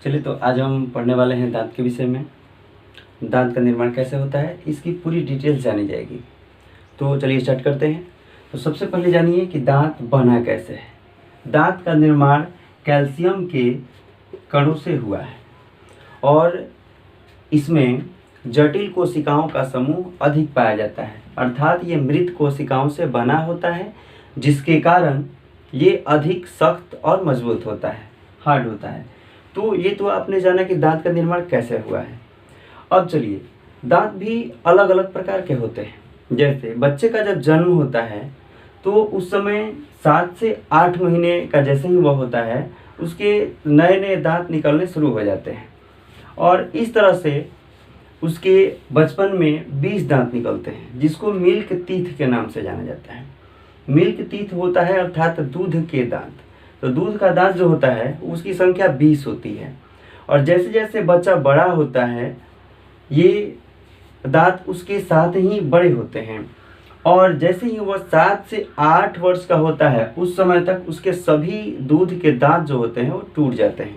चलिए, तो आज हम पढ़ने वाले हैं दांत के विषय में। दांत का निर्माण कैसे होता है, इसकी पूरी डिटेल्स जानी जाएगी। तो चलिए स्टार्ट करते हैं। तो सबसे पहले जानिए कि दांत बना कैसे है। दांत का निर्माण कैल्शियम के कणों से हुआ है और इसमें जटिल कोशिकाओं का समूह अधिक पाया जाता है, अर्थात ये मृत कोशिकाओं से बना होता है, जिसके कारण ये अधिक सख्त और मजबूत होता है, हार्ड होता है। तो ये तो आपने जाना कि दांत का निर्माण कैसे हुआ है। अब चलिए, दांत भी अलग अलग प्रकार के होते हैं। जैसे बच्चे का जब जन्म होता है तो उस समय 7 से 8 महीने का जैसे ही वह होता है, उसके नए नए दांत निकलने शुरू हो जाते हैं और इस तरह से उसके बचपन में 20 दांत निकलते हैं, जिसको मिल्क टीथ के नाम से जाना जाता है। मिल्क टीथ होता है अर्थात दूध के दांत। तो दूध का दांत जो होता है उसकी संख्या 20 होती है और जैसे जैसे बच्चा बड़ा होता है ये दांत उसके साथ ही बड़े होते हैं और जैसे ही वह 7 से 8 वर्ष का होता है उस समय तक उसके सभी दूध के दांत जो होते हैं वो टूट जाते हैं,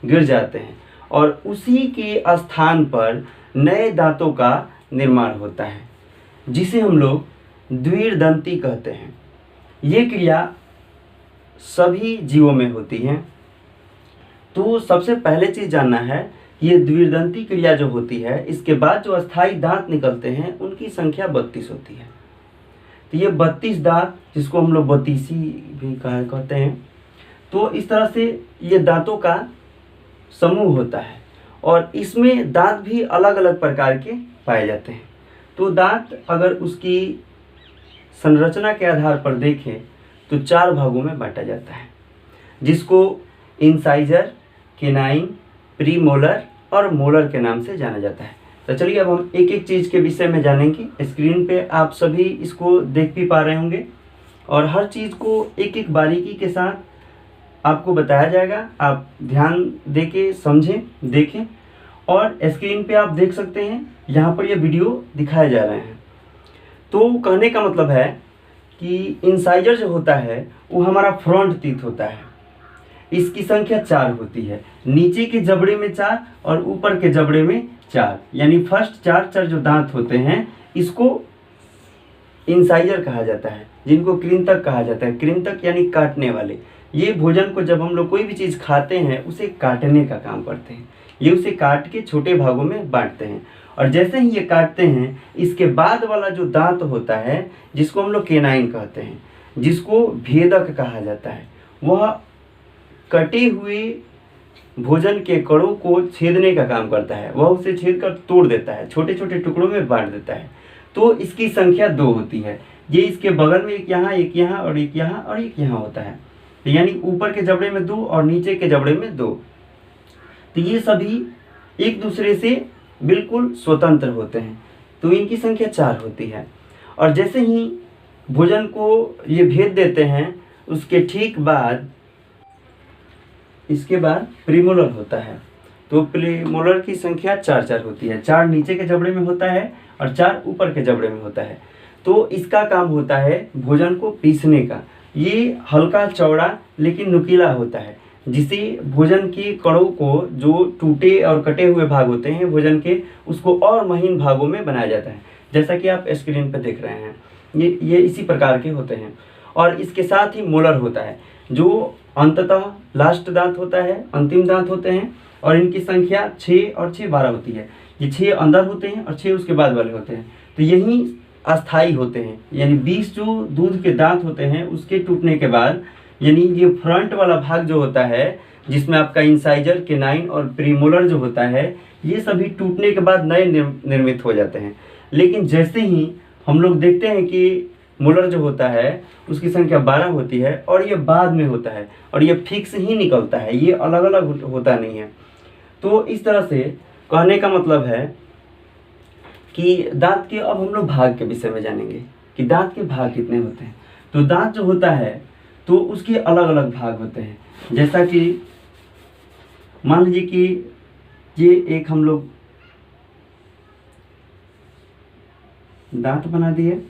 गिर जाते हैं और उसी के स्थान पर नए दांतों का निर्माण होता है, जिसे हम लोग द्विदंती कहते हैं। ये क्रिया सभी जीवों में होती है। तो सबसे पहले चीज़ जानना है, ये द्विदंती क्रिया जो होती है, इसके बाद जो अस्थाई दांत निकलते हैं उनकी संख्या 32 होती है। तो ये 32 दांत, जिसको हम लोग बत्तीसी भी कहते हैं, तो इस तरह से ये दांतों का समूह होता है और इसमें दांत भी अलग अलग प्रकार के पाए जाते हैं। तो दांत अगर उसकी संरचना के आधार पर देखें तो 4 भागों में बांटा जाता है, जिसको इंसाइजर, केनाइन, प्रीमोलर और मोलर के नाम से जाना जाता है। तो चलिए अब हम एक एक चीज़ के विषय में जानेंगे। स्क्रीन पे आप सभी इसको देख भी पा रहे होंगे और हर चीज़ को एक एक बारीकी के साथ आपको बताया जाएगा। आप ध्यान दे के समझें, देखें और स्क्रीन पे आप देख सकते हैं यहाँ पर ये वीडियो दिखाए जा रहे हैं। तो कहने का मतलब है कि इंसाइजर जो होता है वो हमारा फ्रंट टीथ होता है। इसकी संख्या 4 होती है, नीचे के जबड़े में 4 और ऊपर के जबड़े में 4, यानी फर्स्ट 4 जो दांत होते हैं इसको इंसाइजर कहा जाता है, जिनको कृंतक कहा जाता है। कृंतक यानी काटने वाले। ये भोजन को जब हम लोग कोई भी चीज़ खाते हैं उसे काटने का काम करते हैं। ये उसे काट के छोटे भागों में बांटते हैं और जैसे ही ये काटते हैं इसके बाद वाला जो दांत होता है जिसको हम लोग केनाइन कहते हैं, जिसको भेदक कहा जाता है, वह कटे हुए भोजन के कणों को छेदने का काम करता है। वह उसे छेद कर तोड़ देता है, छोटे छोटे टुकड़ों में बांट देता है। तो इसकी संख्या 2 होती है। ये इसके बगल में एक यहाँ और एक यहाँ होता है। तो यानी ऊपर के जबड़े में 2 और नीचे के जबड़े में 2। तो ये सभी एक दूसरे से बिल्कुल स्वतंत्र होते हैं। तो इनकी संख्या 4 होती है और जैसे ही भोजन को ये भेद देते हैं उसके ठीक बाद इसके बाद प्रीमोलर होता है। तो प्रीमोलर की संख्या 4 होती है। 4 नीचे के जबड़े में होता है और 4 ऊपर के जबड़े में होता है। तो इसका काम होता है भोजन को पीसने का। ये हल्का चौड़ा लेकिन नुकीला होता है, जिसे भोजन के कणों को, जो टूटे और कटे हुए भाग होते हैं भोजन के, उसको और महीन भागों में बनाया जाता है, जैसा कि आप स्क्रीन पर देख रहे हैं। ये इसी प्रकार के होते हैं और इसके साथ ही मोलर होता है, जो अंततः लास्ट दांत होता है, अंतिम दांत होते हैं और इनकी संख्या 6 और 6 12 होती है। ये 6 अंदर होते हैं और 6 उसके बाद वाले होते हैं। तो यही अस्थाई होते हैं, यानी 20 जो दूध के दांत होते हैं उसके टूटने के बाद, यानी ये फ्रंट वाला भाग जो होता है जिसमें आपका इंसाइजर, केनाइन और प्रीमोलर जो होता है, ये सभी टूटने के बाद नए निर्मित हो जाते हैं। लेकिन जैसे ही हम लोग देखते हैं कि मोलर जो होता है उसकी संख्या 12 होती है और ये बाद में होता है और ये फिक्स ही निकलता है, ये अलग अलग होता नहीं है। तो इस तरह से कहने का मतलब है कि दांत के अब हम लोग भाग के विषय में जानेंगे कि दांत के भाग कितने होते हैं। तो दांत जो होता है तो उसके अलग अलग भाग होते हैं। जैसा कि मान लीजिए कि ये एक हम लोग दांत बना दिए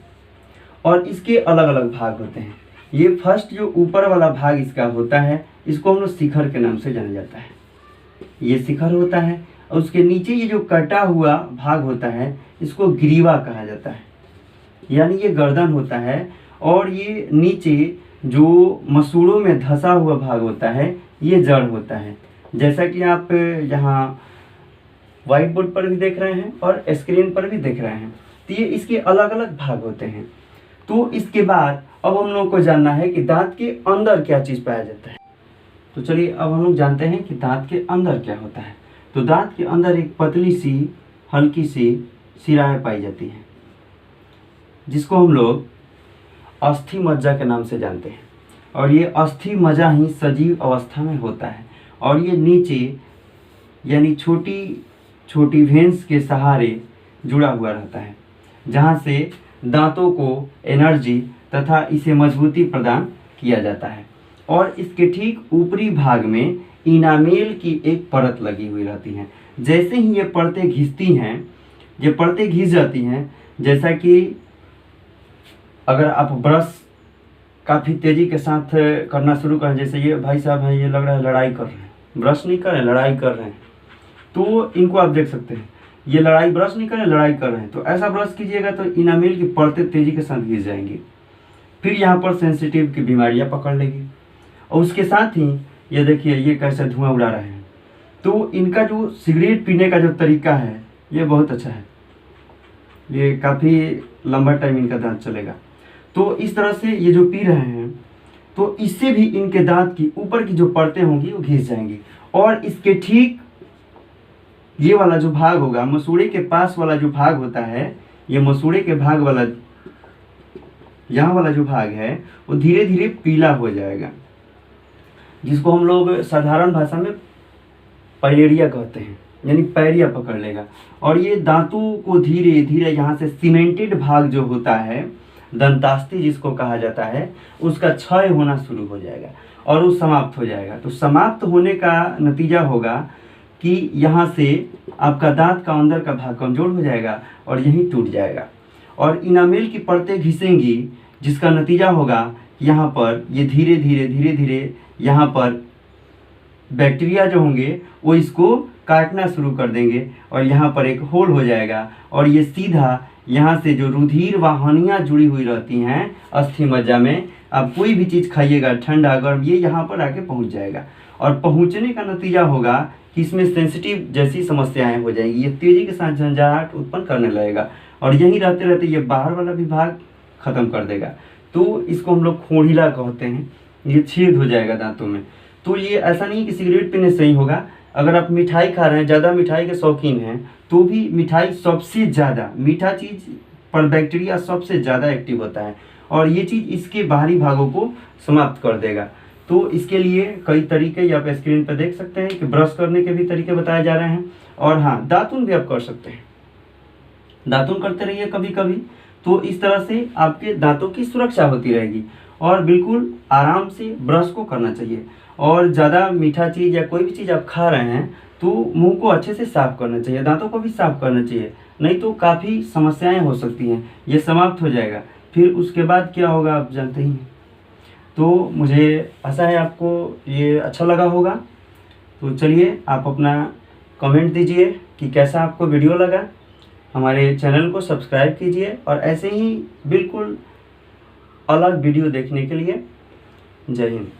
और इसके अलग अलग भाग होते हैं। ये फर्स्ट जो ऊपर वाला भाग इसका होता है, इसको हम लोग शिखर के नाम से जाना जाता है। ये शिखर होता है, और उसके नीचे ये जो कटा हुआ भाग होता है इसको ग्रीवा कहा जाता है, यानी ये गर्दन होता है। और ये नीचे जो मसूड़ों में धंसा हुआ भाग होता है ये जड़ होता है, जैसा कि आप यहाँ व्हाइट बोर्ड पर भी देख रहे हैं और स्क्रीन पर भी देख रहे हैं। तो ये इसके अलग अलग भाग होते हैं। तो इसके बाद अब हम लोग को जानना है कि दांत के अंदर क्या चीज़ पाया जाता है। तो चलिए अब हम लोग जानते हैं कि दांत के अंदर क्या होता है। तो दांत के अंदर एक पतली सी हल्की सी शिराएं पाई जाती हैं, जिसको हम लोग अस्थि मज्जा के नाम से जानते हैं। और ये अस्थि मज्जा ही सजीव अवस्था में होता है, और ये नीचे यानी छोटी छोटी वेंस के सहारे जुड़ा हुआ रहता है, जहाँ से दांतों को एनर्जी तथा इसे मजबूती प्रदान किया जाता है। और इसके ठीक ऊपरी भाग में इनामेल की एक परत लगी हुई रहती है। जैसे ही ये परतें घिसती हैं, ये परतें घिस जाती हैं, जैसा कि अगर आप ब्रश काफ़ी तेज़ी के साथ करना शुरू करें, जैसे ये भाई साहब हैं, ये लग रहा है लड़ाई कर रहे हैं, ब्रश नहीं कर रहे हैं लड़ाई कर रहे हैं, तो इनको आप देख सकते हैं, ये लड़ाई ब्रश नहीं कर रहे लड़ाई कर रहे हैं। तो ऐसा ब्रश कीजिएगा तो इनामेल की परतें तेज़ी के साथ घिस जाएंगी, फिर यहाँ पर सेंसिटिव की बीमारियाँ पकड़ लेगी। और उसके साथ ही ये देखिए ये कैसे धुआं उड़ा रहे हैं। तो इनका जो सिगरेट पीने का जो तरीका है ये बहुत अच्छा है, ये काफ़ी लंबा टाइम इनका दांत चलेगा। तो इस तरह से ये जो पी रहे हैं, तो इससे भी इनके दांत की ऊपर की जो परतें होंगी वो घिस जाएंगी। और इसके ठीक ये वाला जो भाग होगा, मसूड़े के पास वाला जो भाग होता है, ये मसूड़े के भाग वाला यहाँ वाला जो भाग है वो धीरे धीरे पीला हो जाएगा, जिसको हम लोग साधारण भाषा में पाइलेरिया कहते हैं, यानी पैरिया पकड़ लेगा। और ये दांतों को धीरे धीरे यहाँ से सीमेंटेड भाग जो होता है, दंतास्ति जिसको कहा जाता है, उसका क्षय होना शुरू हो जाएगा और वो समाप्त हो जाएगा। तो समाप्त होने का नतीजा होगा कि यहाँ से आपका दांत का अंदर का भाग कमज़ोर हो जाएगा और यहीं टूट जाएगा। और इनामेल की परतें घिसेंगी, जिसका नतीजा होगा कि यहाँ पर ये धीरे धीरे यहाँ पर बैक्टीरिया जो होंगे वो इसको काटना शुरू कर देंगे और यहाँ पर एक होल हो जाएगा। और ये सीधा यहाँ से जो रुधिर वाहिनियाँ जुड़ी हुई रहती हैं अस्थि मज्जा में, आप कोई भी चीज़ खाइएगा ठंडा गर्म, ये यहाँ पर आके पहुँच जाएगा। और पहुँचने का नतीजा होगा कि इसमें सेंसिटिव जैसी समस्याएं हो जाएंगी, ये तेज़ी के साथ झंझाहट उत्पन्न करने लगेगा और यहीं रहते रहते ये बाहर वाला भी भाग ख़त्म कर देगा। तो इसको हम लोग खोड़िला कहते हैं, ये छेद हो जाएगा दांतों में। तो ये ऐसा नहीं कि सिगरेट पीने से ही होगा, अगर आप मिठाई खा रहे हैं, ज़्यादा मिठाई के शौकीन हैं, तो भी मिठाई सबसे ज़्यादा मीठा चीज़ पर बैक्टीरिया सबसे ज़्यादा एक्टिव होता है और ये चीज़ इसके बाहरी भागों को समाप्त कर देगा। तो इसके लिए कई तरीके ये आप स्क्रीन पर देख सकते हैं कि ब्रश करने के भी तरीके बताए जा रहे हैं। और हाँ, दातुन भी आप कर सकते हैं, दातुन करते रहिए कभी कभी, तो इस तरह से आपके दांतों की सुरक्षा होती रहेगी। और बिल्कुल आराम से ब्रश को करना चाहिए। और ज़्यादा मीठा चीज़ या कोई भी चीज़ आप खा रहे हैं तो मुंह को अच्छे से साफ़ करना चाहिए, दांतों को भी साफ़ करना चाहिए, नहीं तो काफ़ी समस्याएं हो सकती हैं। ये समाप्त हो जाएगा, फिर उसके बाद क्या होगा आप जानते ही हैं। तो मुझे आशा है आपको ये अच्छा लगा होगा। तो चलिए आप अपना कमेंट दीजिए कि कैसा आपको वीडियो लगा। हमारे चैनल को सब्सक्राइब कीजिए और ऐसे ही बिल्कुल अलग वीडियो देखने के लिए जय हिंद।